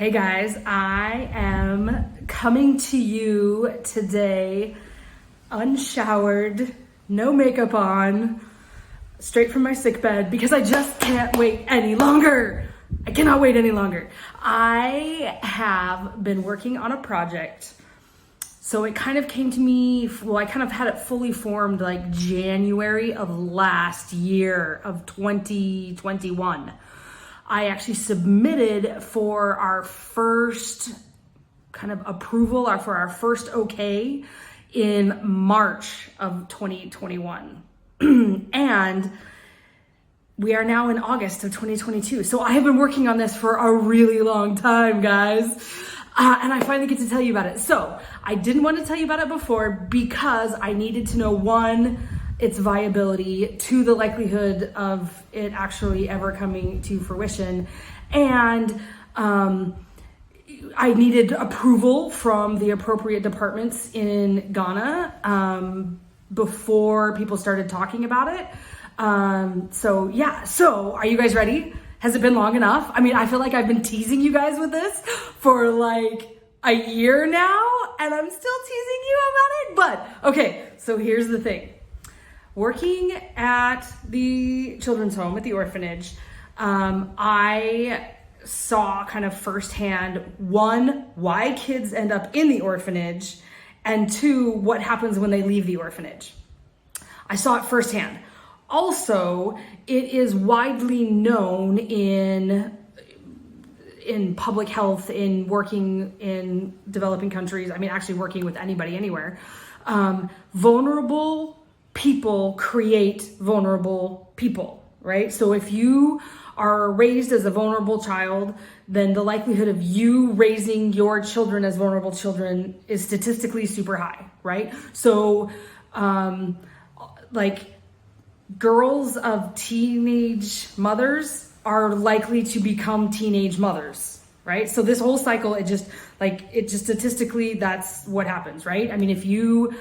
Hey guys, I am coming to you today unshowered, no makeup on, straight from my sick bed because I just can't wait any longer. I cannot wait any longer. I have been working on a project. So it kind of came to me, I kind of had it fully formed like January of last year of 2021. I actually submitted for our first kind of approval or for our first okay in March of 2021. And we are now in August of 2022. So I have been working on this for a really long time, guys. And I finally get to tell you about it. So I didn't want to tell you about it before because I needed to know, one, its viability, two, the likelihood of it actually ever coming to fruition. And I needed approval from the appropriate departments in Ghana before people started talking about it. So are you guys ready? Has it been long enough? I mean, I feel like I've been teasing you guys with this for like a year now, and I'm still teasing you about it. But okay, so here's the thing. Working at the children's home, at the orphanage, I saw kind of firsthand, one, why kids end up in the orphanage, and two, what happens when they leave the orphanage. I saw it firsthand. Also, it is widely known in public health, in working in developing countries, I mean, actually working with anybody, anywhere, vulnerable people create vulnerable people, right? So if you are raised as a vulnerable child, then the likelihood of you raising your children as vulnerable children is statistically super high, right? So, like girls of teenage mothers are likely to become teenage mothers, right? So this whole cycle, it just statistically, that's what happens, right? I mean, if you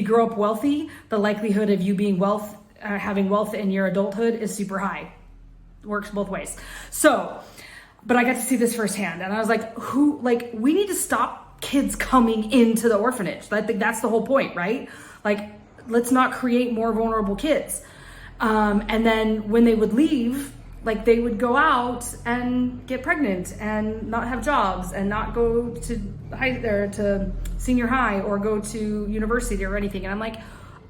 grow up wealthy, the likelihood of you being having wealth in your adulthood is super high. It works both ways. So, but I got to see this firsthand, and I was like, we need to stop kids coming into the orphanage. I think that's the whole point, right? Like, let's not create more vulnerable kids. And then when they would leave, like they would go out and get pregnant and not have jobs and not go to senior high or go to university or anything. And I'm like,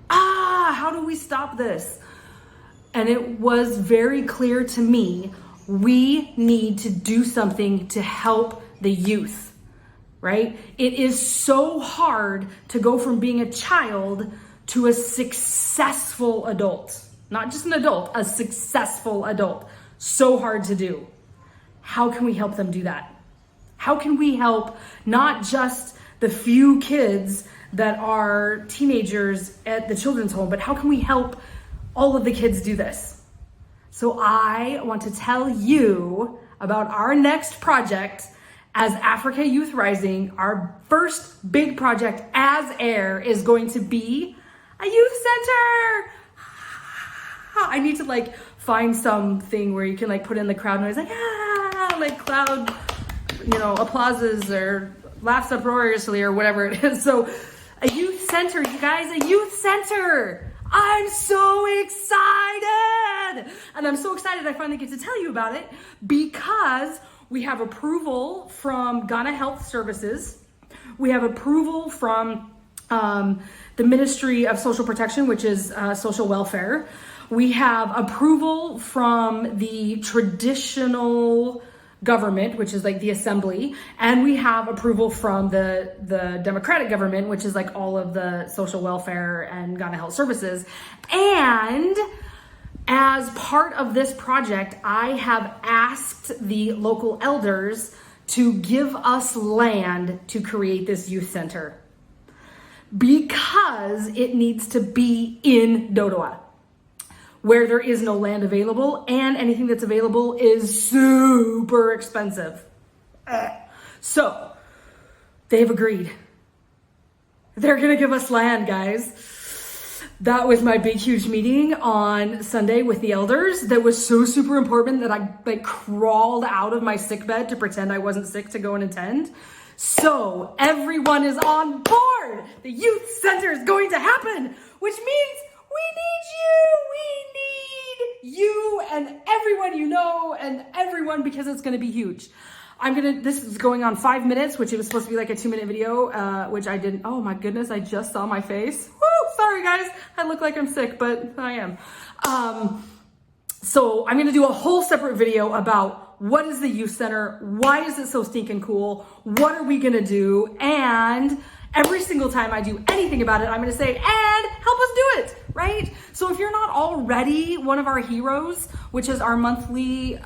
how do we stop this? And it was very clear to me, we need to do something to help the youth, right? It is so hard to go from being a child to a successful adult. Not just an adult, a successful adult. So hard to do. How can we help them do that? How can we help not just the few kids that are teenagers at the children's home, but how can we help all of the kids do this? So I want to tell you about our next project as Africa Youth Rising. Our first big project as AYR is going to be a youth center. I need to find something where you can put in the crowd noise, cloud, applauses or laughs uproariously or whatever it is. So a youth center, you guys, a youth center. I'm so excited. And I'm so excited I finally get to tell you about it because we have approval from Ghana Health Services. We have approval from the Ministry of Social Protection, which is social welfare. We have approval from the traditional government, which is the assembly, and we have approval from the democratic government, which is all of the social welfare and Ghana Health Services. And as part of this project, I have asked the local elders to give us land to create this youth center because it needs to be in Dodoa, where there is no land available, and anything that's available is super expensive. So they've agreed. They're gonna give us land, guys. that was my big, huge meeting on Sunday with the elders. That was so super important that I like crawled out of my sick bed to pretend I wasn't sick to go and attend. So everyone is on board. The youth center is going to happen, which means we need you and everyone you know and everyone, because it's going to be huge. This is going on 5 minutes, which it was supposed to be like a 2-minute video, which I didn't. Oh my goodness, I just saw my face. Woo, sorry guys. I look like I'm sick, but I am. So I'm going to do a whole separate video about what is the youth center? Why is it so stinking cool? What are we going to do? And every single time I do anything about it, I'm going to say, and help us do it, right? So if you're not already one of our heroes, which is our monthly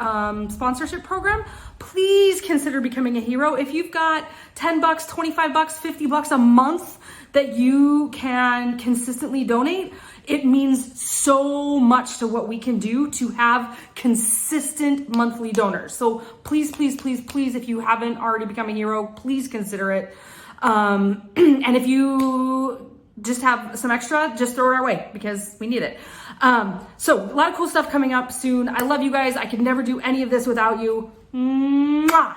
sponsorship program, please consider becoming a hero. If you've got $10, $25, $50 a month that you can consistently donate, it means so much to what we can do to have consistent monthly donors. So please, please, please, please, if you haven't already become a hero, please consider it. And if you just have some extra, just throw it our way because we need it. So a lot of cool stuff coming up soon. I love you guys. I could never do any of this without you. Mwah!